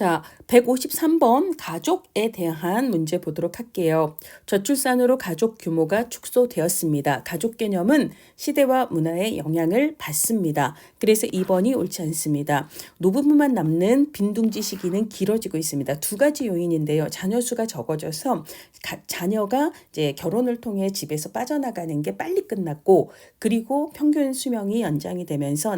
자, 153번 가족에 대한 문제 보도록 할게요. 저출산으로 가족 규모가 축소되었습니다. 가족 개념은 시대와 문화의 영향을 받습니다. 그래서 2번이 옳지 않습니다. 노부부만 남는 빈둥지 시기는 길어지고 있습니다. 두 가지 요인인데요. 자녀 수가 적어져서 자녀가 이제 결혼을 통해 집에서 빠져나가는 게 빨리 끝났고, 그리고 평균 수명이 연장이 되면서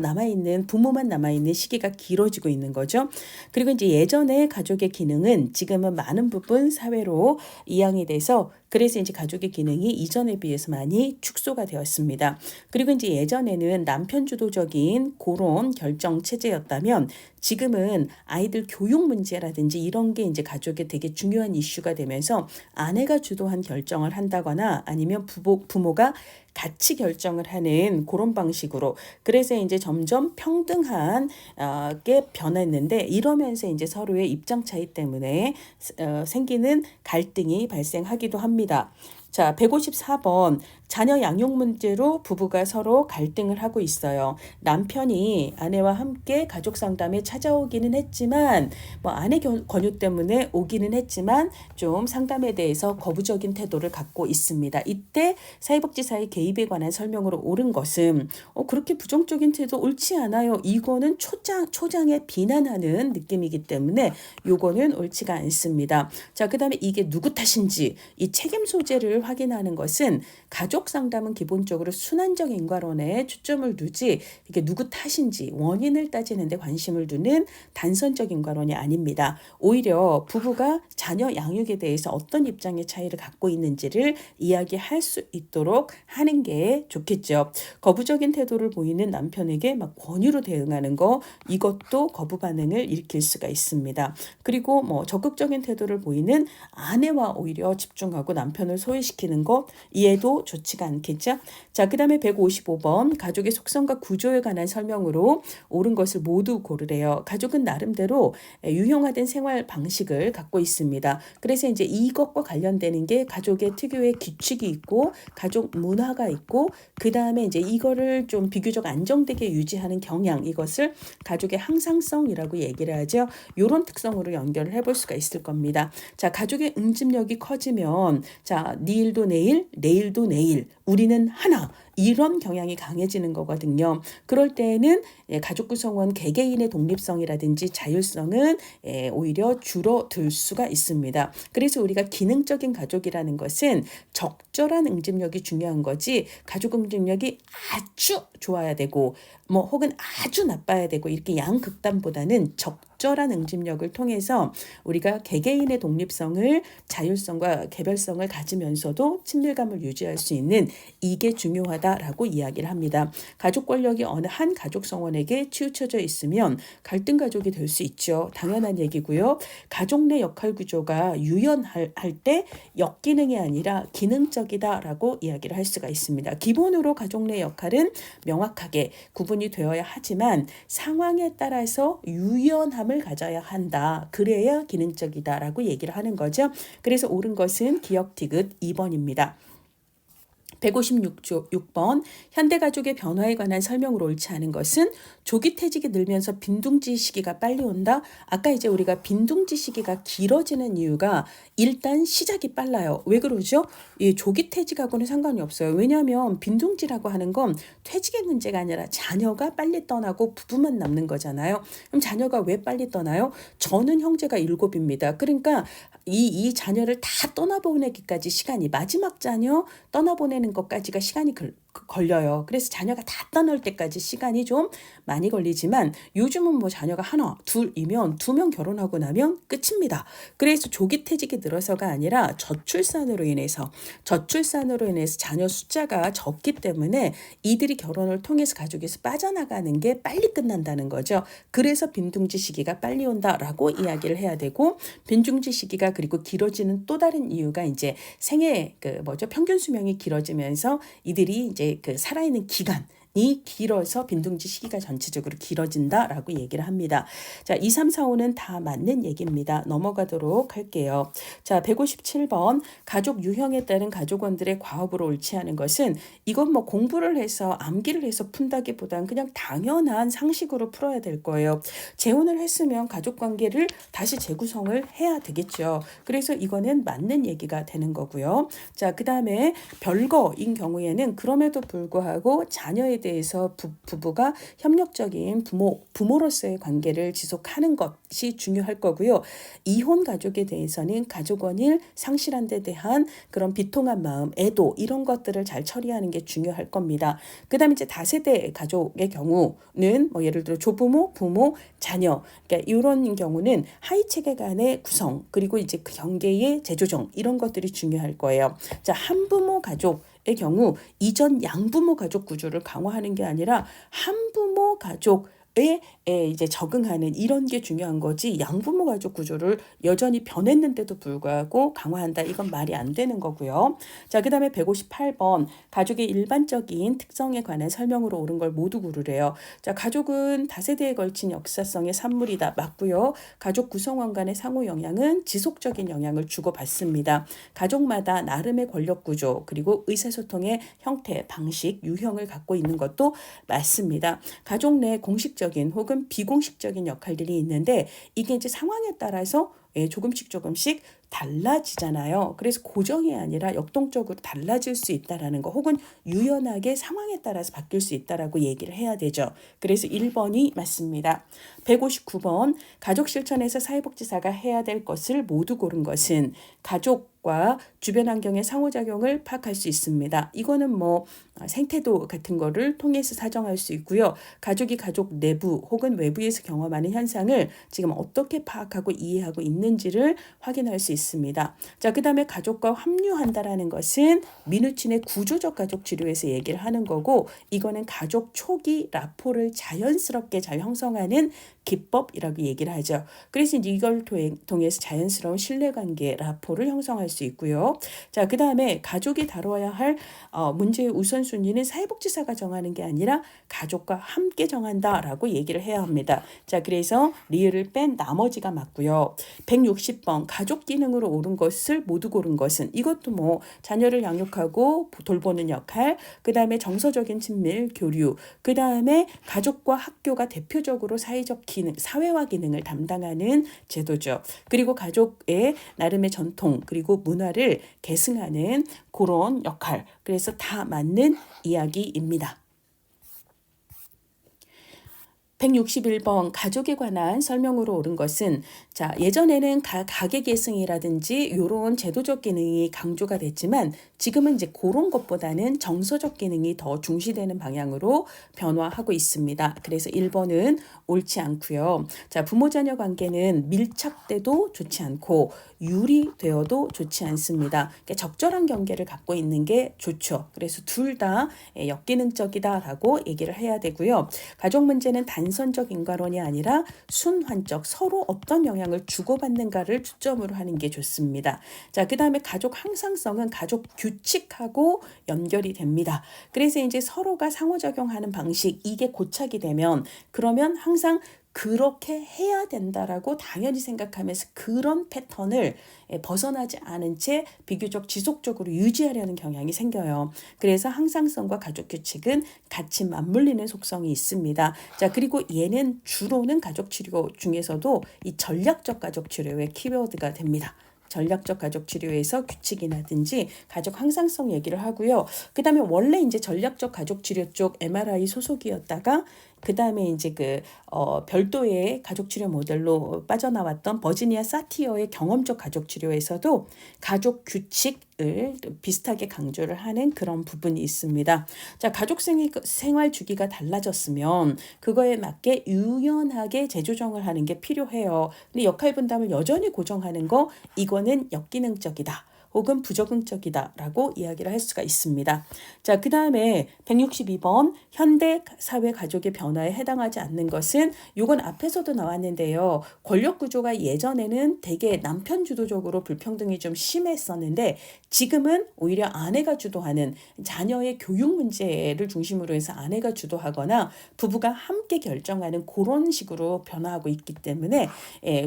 부모만 남아있는 시기가 길어지고 있는 거죠. 그리고 이제 예전에 가족의 기능은 지금은 많은 부분 사회로 이양이 돼서, 그래서 이제 가족의 기능이 이전에 비해서 많이 축소가 되었습니다. 그리고 이제 예전에는 남편 주도적인 그런 결정 체제였다면, 지금은 아이들 교육 문제라든지 이런 게 이제 가족에 되게 중요한 이슈가 되면서 아내가 주도한 결정을 한다거나 아니면 부모가 같이 결정을 하는 그런 방식으로, 그래서 이제 점점 평등한 게 변했는데, 이러면서 이제 서로의 입장 차이 때문에 생기는 갈등이 발생하기도 합니다. 자, 154번 자녀 양육 문제로 부부가 서로 갈등을 하고 있어요. 남편이 아내와 함께 가족 상담에 찾아오기는 했지만, 아내 권유 때문에 오기는 했지만 좀 상담에 대해서 거부적인 태도를 갖고 있습니다. 이때 사회복지사의 개입에 관한 설명으로 옳은 것은 그렇게 부정적인 태도 옳지 않아요. 이거는 초장에 비난하는 느낌이기 때문에 요거는 옳지가 않습니다. 자, 그 다음에 이게 누구 탓인지 이 책임 소재를 확인하는 것은, 가족 상담은 기본적으로 순환적 인과론에 초점을 두지 이게 누구 탓인지 원인을 따지는데 관심을 두는 단선적 인과론이 아닙니다. 오히려 부부가 자녀 양육에 대해서 어떤 입장의 차이를 갖고 있는지를 이야기할 수 있도록 하는 게 좋겠죠. 거부적인 태도를 보이는 남편에게 막 권유로 대응하는 거, 이것도 거부 반응을 일으킬 수가 있습니다. 그리고 적극적인 태도를 보이는 아내와 오히려 집중하고 남편을 소외시키는 것, 이해도 좋지가 않겠죠. 자, 그 다음에 155번 가족의 속성과 구조에 관한 설명으로 옳은 것을 모두 고르래요. 가족은 나름대로 유형화된 생활 방식을 갖고 있습니다. 그래서 이제 이것과 관련되는 게 가족의 특유의 규칙이 있고 가족 문화가 있고, 그 다음에 이제 이거를 좀 비교적 안정되게 유지하는 경향, 이것을 가족의 항상성이라고 얘기를 하죠. 이런 특성으로 연결을 해볼 수가 있을 겁니다. 자, 가족의 응집력이 커지면, 자, 내일도 내일, 내일도 내일, 우리는 하나, 이런 경향이 강해지는 거거든요. 그럴 때에는 가족 구성원 개개인의 독립성이라든지 자율성은 오히려 줄어들 수가 있습니다. 그래서 우리가 기능적인 가족이라는 것은 적절한 응집력이 중요한 거지, 가족 응집력이 아주 좋아야 되고 혹은 아주 나빠야 되고, 이렇게 양극단보다는 적절한 응집력을 통해서 우리가 개개인의 독립성을, 자율성과 개별성을 가지면서도 친밀감을 유지할 수 있는, 이게 중요하다라고 이야기를 합니다. 가족 권력이 어느 한 가족 성원에게 치우쳐져 있으면 갈등 가족이 될 수 있죠. 당연한 얘기고요. 가족 내 역할 구조가 유연할 때 역기능이 아니라 기능적이다라고 이야기를 할 수가 있습니다. 기본으로 가족 내 역할은 명확하게 구분이 되어야 하지만 상황에 따라서 유연함을 가져야 한다. 그래야 기능적이다라고 얘기를 하는 거죠. 그래서 옳은 것은 기억 디귿 2번입니다. 156번 현대가족의 변화에 관한 설명으로 옳지 않은 것은, 조기퇴직이 늘면서 빈둥지 시기가 빨리 온다. 아까 이제 우리가 빈둥지 시기가 길어지는 이유가 일단 시작이 빨라요. 왜 그러죠? 이 조기퇴직하고는 상관이 없어요. 왜냐하면 빈둥지라고 하는 건 퇴직의 문제가 아니라 자녀가 빨리 떠나고 부부만 남는 거잖아요. 그럼 자녀가 왜 빨리 떠나요? 저는 형제가 7입니다. 그러니까 이 자녀를 다 떠나보내기까지 시간이, 마지막 자녀 떠나보내는 것까지가 시간이 걸려요. 그래서 자녀가 다 떠날 때까지 시간이 좀 많이 걸리지만, 요즘은 자녀가 하나, 둘이면 2명 결혼하고 나면 끝입니다. 그래서 조기퇴직이 늘어서가 아니라 저출산으로 인해서 자녀 숫자가 적기 때문에 이들이 결혼을 통해서 가족에서 빠져나가는 게 빨리 끝난다는 거죠. 그래서 빈둥지 시기가 빨리 온다라고 이야기를 해야 되고, 빈둥지 시기가 그리고 길어지는 또 다른 이유가 이제 생애 평균 수명이 길어지면서 이들이 이제 살아있는 기간, 길어서 빈둥지 시기가 전체적으로 길어진다라고 얘기를 합니다. 자, 2, 3, 4, 5는 다 맞는 얘기입니다. 넘어가도록 할게요. 자, 157번 가족 유형에 따른 가족원들의 과업으로 옳지 않은 것은 이건 뭐 공부를 해서 암기를 해서 푼다기보단 그냥 당연한 상식으로 풀어야 될 거예요. 재혼을 했으면 가족 관계를 다시 재구성을 해야 되겠죠. 그래서 이거는 맞는 얘기가 되는 거고요. 자, 그 다음에 별거인 경우에는 그럼에도 불구하고 자녀에 대해서 부부가 협력적인 부모로서의 관계를 지속하는 것이 중요할 거고요. 이혼 가족에 대해서는 가족원일 상실한 데 대한 그런 비통한 마음, 애도 이런 것들을 잘 처리하는 게 중요할 겁니다. 그 다음에 이제 다세대 가족의 경우는 뭐 예를 들어 조부모, 부모, 자녀, 그러니까 이런 경우는 하위 체계 간의 구성 그리고 이제 그 경계의 재조정 이런 것들이 중요할 거예요. 자, 한부모 가족 의 경우 이전 양부모 가족 구조를 강화하는 게 아니라 한부모 가족에 이제 적응하는 이런 게 중요한 거지 양부모 가족 구조를 여전히 변했는데도 불구하고 강화한다 이건 말이 안 되는 거고요. 자, 그 다음에 158번 가족의 일반적인 특성에 관한 설명으로 옳은 걸 모두 고르래요. 자, 가족은 다세대에 걸친 역사성의 산물이다 맞고요. 가족 구성원 간의 상호 영향은 지속적인 영향을 주고받습니다. 가족마다 나름의 권력 구조 그리고 의사소통의 형태, 방식, 유형을 갖고 있는 것도 맞습니다. 가족 내 공식적인 혹은 비공식적인 역할들이 있는데 이게 이제 상황에 따라서 조금씩 달라지잖아요. 그래서 고정이 아니라 역동적으로 달라질 수 있다라는 거 혹은 유연하게 상황에 따라서 바뀔 수 있다라고 얘기를 해야 되죠. 그래서 1번이 맞습니다. 159번 가족 실천에서 사회복지사가 해야 될 것을 모두 고른 것은 가족과 주변 환경의 상호작용을 파악할 수 있습니다. 이거는 뭐 생태도 같은 거를 통해서 사정할 수 있고요. 가족이 가족 내부 혹은 외부에서 경험하는 현상을 지금 어떻게 파악하고 이해하고 있는지를 확인할 수 있습니다. 자, 그 다음에 가족과 합류한다라는 것은 미누친의 구조적 가족 치료에서 얘기를 하는 거고 이거는 가족 초기 라포를 자연스럽게 잘 형성하는 기법이라고 얘기를 하죠. 그래서 이걸 통해서 자연스러운 신뢰관계 라포를 형성할 수 있고요. 자, 그 다음에 가족이 다뤄야 할 문제의 우선순위는 사회복지사가 정하는 게 아니라 가족과 함께 정한다라고 얘기를 해야 합니다. 자, 그래서 리을을 뺀 나머지가 맞고요. 160번 가족 기능으로 옳은 것을 모두 고른 것은 이것도 뭐 자녀를 양육하고 돌보는 역할, 그 다음에 정서적인 친밀, 교류, 그 다음에 가족과 학교가 대표적으로 사회적 기능, 사회화 기능을 담당하는 제도죠. 그리고 가족의 나름의 전통 그리고 문화를 계승하는 그런 역할. 그래서 다 맞는 이야기입니다. 161번 가족에 관한 설명으로 옳은 것은 자, 예전에는 가계 계승이라든지 이런 제도적 기능이 강조가 됐지만 지금은 이제 그런 것보다는 정서적 기능이 더 중시되는 방향으로 변화하고 있습니다. 그래서 1번은 옳지 않고요. 자, 부모 자녀 관계는 밀착돼도 좋지 않고 유리되어도 좋지 않습니다. 그러니까 적절한 경계를 갖고 있는 게 좋죠. 그래서 둘 다 역기능적이다라고 얘기를 해야 되고요. 가족 문제는 단선적 인과론이 아니라 순환적 서로 어떤 영향을 주고받는가를 초점으로 하는 게 좋습니다. 자, 그 다음에 가족 항상성은 가족 규칙하고 연결이 됩니다. 그래서 이제 서로가 상호작용하는 방식 이게 고착이 되면 그러면 항상 그렇게 해야 된다라고 당연히 생각하면서 그런 패턴을 벗어나지 않은 채 비교적 지속적으로 유지하려는 경향이 생겨요. 그래서 항상성과 가족 규칙은 같이 맞물리는 속성이 있습니다. 자, 그리고 얘는 주로는 가족 치료 중에서도 이 전략적 가족 치료의 키워드가 됩니다. 전략적 가족 치료에서 규칙이라든지 가족 항상성 얘기를 하고요. 그 다음에 원래 이제 전략적 가족 치료 쪽 MRI 소속이었다가 그 다음에 이제 별도의 가족 치료 모델로 빠져나왔던 버지니아 사티어의 경험적 가족 치료에서도 가족 규칙을 비슷하게 강조를 하는 그런 부분이 있습니다. 자, 가족 생활 주기가 달라졌으면 그거에 맞게 유연하게 재조정을 하는 게 필요해요. 근데 역할 분담을 여전히 고정하는 거 이거는 역기능적이다. 혹은 부적응적이다라고 이야기를 할 수가 있습니다. 자, 그 다음에 162번 현대 사회 가족의 변화에 해당하지 않는 것은 이건 앞에서도 나왔는데요. 권력 구조가 예전에는 되게 남편 주도적으로 불평등이 좀 심했었는데 지금은 오히려 아내가 주도하는 자녀의 교육 문제를 중심으로 해서 아내가 주도하거나 부부가 함께 결정하는 그런 식으로 변화하고 있기 때문에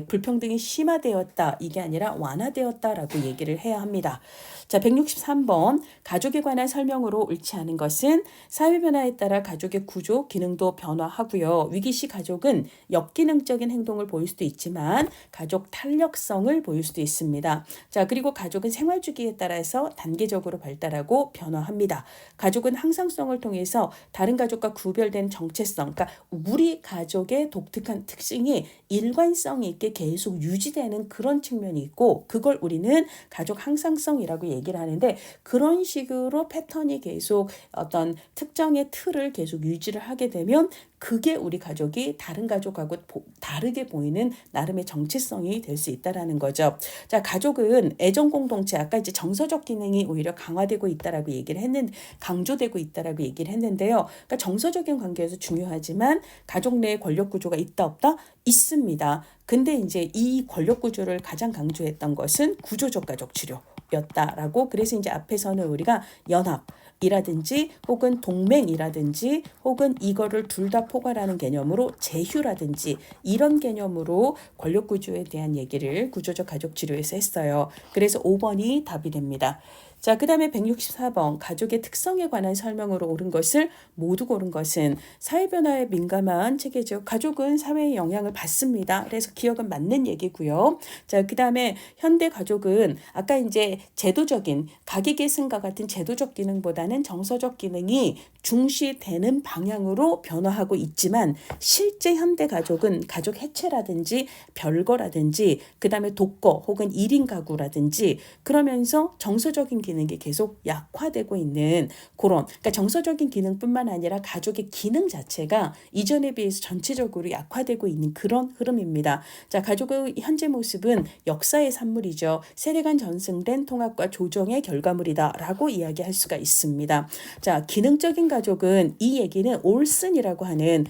불평등이 심화되었다 이게 아니라 완화되었다라고 얘기를 해야 합니다. 자, 163번 가족에 관한 설명으로 옳지 않은 것은 사회 변화에 따라 가족의 구조, 기능도 변화하고요. 위기시 가족은 역기능적인 행동을 보일 수도 있지만 가족 탄력성을 보일 수도 있습니다. 자, 그리고 가족은 생활 주기에 따라서 단계적으로 발달하고 변화합니다. 가족은 항상성을 통해서 다른 가족과 구별된 정체성, 그러니까 우리 가족의 독특한 특징이 일관성 있게 계속 유지되는 그런 측면이 있고 그걸 우리는 가족 항상성이라고 얘기를 하는데 그런 식으로 패턴이 계속 어떤 특정의 틀을 계속 유지를 하게 되면 그게 우리 가족이 다른 가족하고 다르게 보이는 나름의 정체성이 될 수 있다라는 거죠. 자, 가족은 애정 공동체 아까 이제 정서적 기능이 오히려 강화되고 있다라고 얘기를 했는 강조되고 있다라고 얘기를 했는데요. 그러니까 정서적인 관계에서 중요하지만 가족 내에 권력 구조가 있다 없다 있습니다. 근데 이제 이 권력 구조를 가장 강조했던 것은 구조적 가족 치료였다라고 그래서 이제 앞에서는 우리가 연합 이라든지 혹은 동맹이라든지 혹은 이거를 둘 다 포괄하는 개념으로 제휴라든지 이런 개념으로 권력 구조에 대한 얘기를 구조적 가족 치료에서 했어요. 그래서 5번이 답이 됩니다. 자, 그 다음에 164번 가족의 특성에 관한 설명으로 옳은 것을 모두 고른 것은 사회 변화에 민감한 체계죠. 가족은 사회의 영향을 받습니다. 그래서 기억은 맞는 얘기고요. 자, 그 다음에 현대 가족은 아까 이제 제도적인 가계계승과 같은 제도적 기능보다는 정서적 기능이 중시되는 방향으로 변화하고 있지만 실제 현대 가족은 가족 해체라든지 별거라든지 그 다음에 독거 혹은 1인 가구라든지 그러면서 정서적인 기능이 계속 약화되고 있는 그런 그러니까 정서적인 기능뿐만 아니라 가족의 기능 자체가 이전에 비해서 전체적으로 약화되고 있는 그런 흐름입니다. 자, 가족의 현재 모습은 역사의 산물이죠. 세대간 전승된 통합과 조정의 결과물이다라고 이야기할 수가 있습니다. 자, 기능적인 가족은 이 얘기는 올슨이라고 하는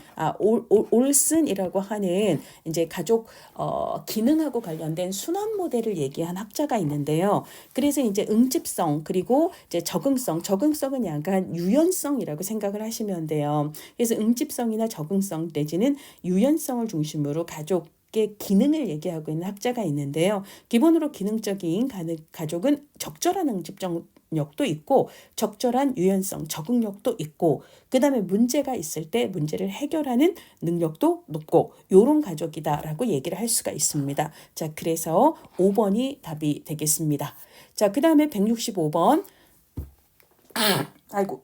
올슨이라고 하는 이제 가족 기능하고 관련된 순환 모델을 얘기한 학자가 있는데요. 그래서 이제 응집성 그리고 이제 적응성은 약간 유연성이라고 생각을 하시면 돼요. 그래서 응집성이나 적응성 내지는 유연성을 중심으로 가족 기능을 얘기하고 있는 학자가 있는데요. 기본으로 기능적인 가족은 적절한 응집력도 있고 적절한 유연성, 적응력도 있고 그 다음에 문제가 있을 때 문제를 해결하는 능력도 높고 요런 가족이다라고 얘기를 할 수가 있습니다. 자, 그래서 5번이 답이 되겠습니다. 자, 그 다음에 165번 아이고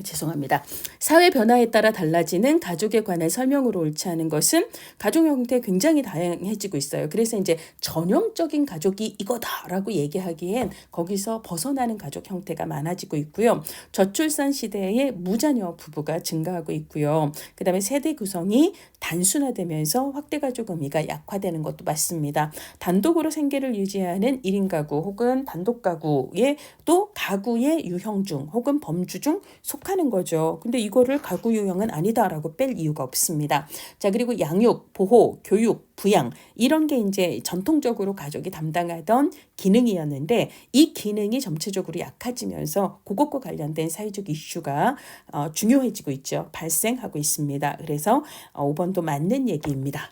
죄송합니다. 사회 변화에 따라 달라지는 가족에 관한 설명으로 옳지 않은 것은 가족 형태 굉장히 다양해지고 있어요. 그래서 이제 전형적인 가족이 이거다라고 얘기하기엔 거기서 벗어나는 가족 형태가 많아지고 있고요. 저출산 시대에 무자녀 부부가 증가하고 있고요. 그 다음에 세대 구성이 단순화되면서 확대가족 의미가 약화되는 것도 맞습니다. 단독으로 생계를 유지하는 1인 가구 혹은 단독 가구에 또 가구의 유형 중 혹은 범주 중 속하는 거죠. 근데 이거를 가구 유형은 아니다라고 뺄 이유가 없습니다. 자, 그리고 양육, 보호, 교육, 부양 이런 게 이제 전통적으로 가족이 담당하던 기능이었는데 이 기능이 전체적으로 약해지면서 그것과 관련된 사회적 이슈가 중요해지고 있죠. 발생하고 있습니다. 그래서 5번도 맞는 얘기입니다.